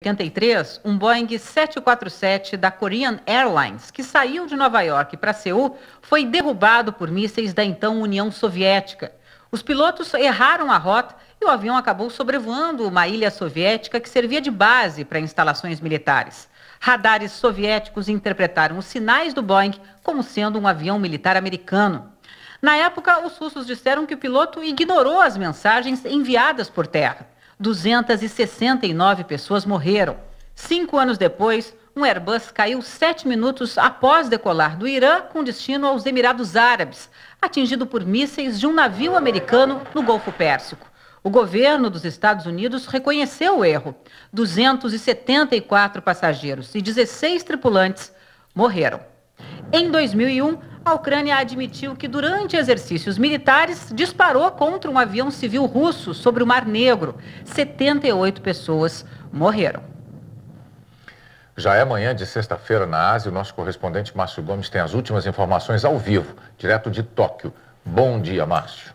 1983, um Boeing 747 da Korean Airlines, que saiu de Nova York para Seul, foi derrubado por mísseis da então União Soviética. Os pilotos erraram a rota e o avião acabou sobrevoando uma ilha soviética que servia de base para instalações militares. Radares soviéticos interpretaram os sinais do Boeing como sendo um avião militar americano. Na época, os russos disseram que o piloto ignorou as mensagens enviadas por terra. 269 pessoas morreram. 5 anos depois, um Airbus caiu 7 minutos após decolar do Irã com destino aos Emirados Árabes, atingido por mísseis de um navio americano no Golfo Pérsico. O governo dos Estados Unidos reconheceu o erro. 274 passageiros e 16 tripulantes morreram. Em 2001, a Ucrânia admitiu que durante exercícios militares disparou contra um avião civil russo sobre o Mar Negro. 78 pessoas morreram. Já é manhã de sexta-feira na Ásia. O nosso correspondente Márcio Gomes tem as últimas informações ao vivo, direto de Tóquio. Bom dia, Márcio.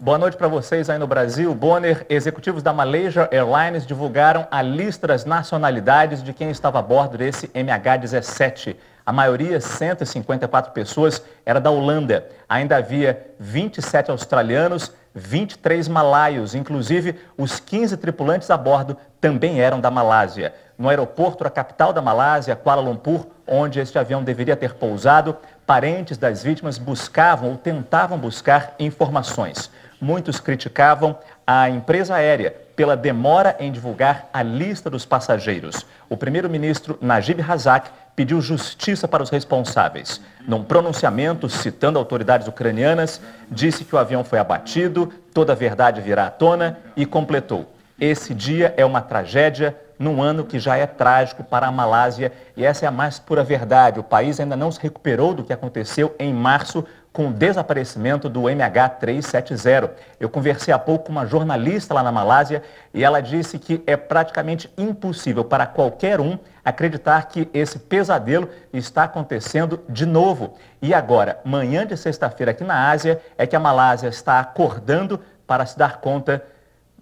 Boa noite para vocês aí no Brasil. Bonner, executivos da Malaysia Airlines divulgaram a lista das nacionalidades de quem estava a bordo desse MH17. A maioria, 154 pessoas, era da Holanda. Ainda havia 27 australianos, 23 malaios, inclusive os 15 tripulantes a bordo também eram da Malásia. No aeroporto da capital da Malásia, Kuala Lumpur, onde este avião deveria ter pousado, parentes das vítimas buscavam ou tentavam buscar informações. Muitos criticavam a empresa aérea pela demora em divulgar a lista dos passageiros. O primeiro-ministro Najib Razak pediu justiça para os responsáveis. Num pronunciamento, citando autoridades ucranianas, disse que o avião foi abatido, toda a verdade virá à tona e completou: esse dia é uma tragédia num ano que já é trágico para a Malásia, e essa é a mais pura verdade. O país ainda não se recuperou do que aconteceu em março com o desaparecimento do MH370. Eu conversei há pouco com uma jornalista lá na Malásia e ela disse que é praticamente impossível para qualquer um acreditar que esse pesadelo está acontecendo de novo. E agora, manhã de sexta-feira aqui na Ásia, é que a Malásia está acordando para se dar conta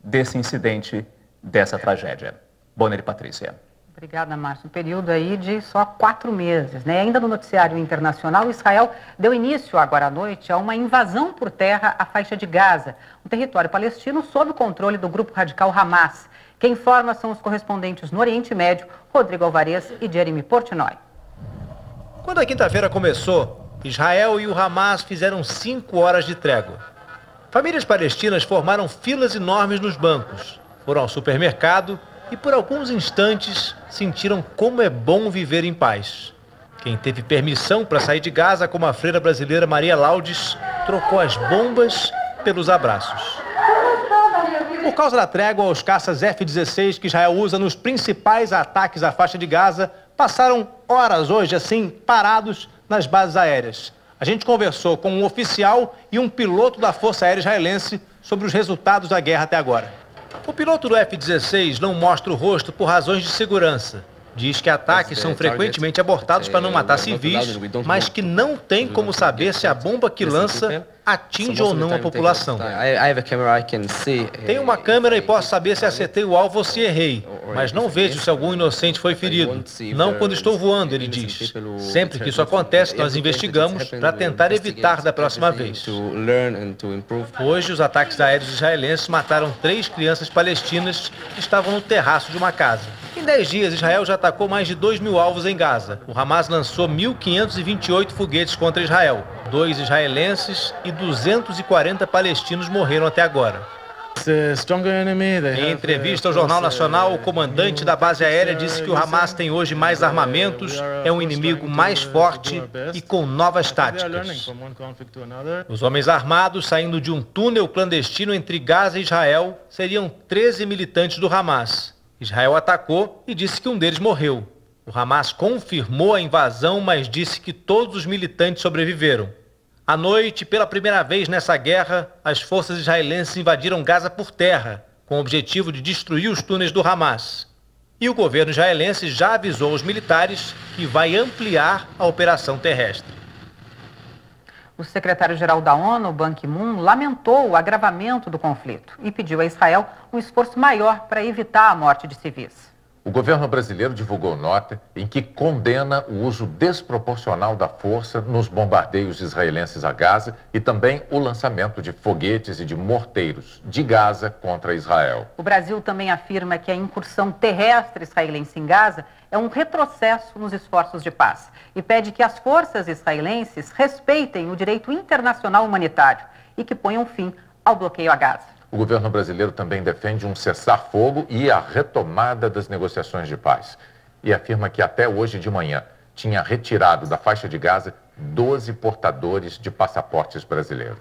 desse incidente, dessa tragédia. Bonner e Patrícia. Obrigada, Márcio. Um período aí de só 4 meses, né? Ainda no noticiário internacional, Israel deu início agora à noite a uma invasão por terra à faixa de Gaza, um território palestino sob o controle do grupo radical Hamas. Quem informa são os correspondentes no Oriente Médio, Rodrigo Alvarez e Jeremy Portnoy. Quando a quinta-feira começou, Israel e o Hamas fizeram 5 horas de trégua. Famílias palestinas formaram filas enormes nos bancos, foram ao supermercado e por alguns instantes sentiram como é bom viver em paz. Quem teve permissão para sair de Gaza, como a freira brasileira Maria Laudes, trocou as bombas pelos abraços. Por causa da trégua, os caças F-16 que Israel usa nos principais ataques à faixa de Gaza passaram horas hoje assim parados nas bases aéreas. A gente conversou com um oficial e um piloto da Força Aérea Israelense sobre os resultados da guerra até agora. O piloto do F-16 não mostra o rosto por razões de segurança. Diz que ataques são frequentemente abortados para não matar civis, mas que não tem como saber se a bomba que lança atinge ou não a população. Tenho uma câmera e posso saber se acertei o alvo ou se errei, mas não vejo se algum inocente foi ferido. Não quando estou voando, ele diz. Sempre que isso acontece, nós investigamos para tentar evitar da próxima vez. Hoje, os ataques aéreos israelenses mataram 3 crianças palestinas que estavam no terraço de uma casa. Em 10 dias, Israel já atacou mais de 2.000 alvos em Gaza. O Hamas lançou 1.528 foguetes contra Israel. 2 israelenses e 240 palestinos morreram até agora. Em entrevista ao Jornal Nacional, o comandante da base aérea disse que o Hamas tem hoje mais armamentos, é um inimigo mais forte e com novas táticas. Os homens armados saindo de um túnel clandestino entre Gaza e Israel seriam 13 militantes do Hamas. Israel atacou e disse que um deles morreu. O Hamas confirmou a invasão, mas disse que todos os militantes sobreviveram. À noite, pela primeira vez nessa guerra, as forças israelenses invadiram Gaza por terra, com o objetivo de destruir os túneis do Hamas. E o governo israelense já avisou os militares que vai ampliar a operação terrestre. O secretário-geral da ONU, Ban Ki-moon, lamentou o agravamento do conflito e pediu a Israel um esforço maior para evitar a morte de civis. O governo brasileiro divulgou nota em que condena o uso desproporcional da força nos bombardeios israelenses a Gaza e também o lançamento de foguetes e de morteiros de Gaza contra Israel. O Brasil também afirma que a incursão terrestre israelense em Gaza é um retrocesso nos esforços de paz e pede que as forças israelenses respeitem o direito internacional humanitário e que ponham fim ao bloqueio a Gaza. O governo brasileiro também defende um cessar-fogo e a retomada das negociações de paz. E afirma que até hoje de manhã tinha retirado da faixa de Gaza 12 portadores de passaportes brasileiros.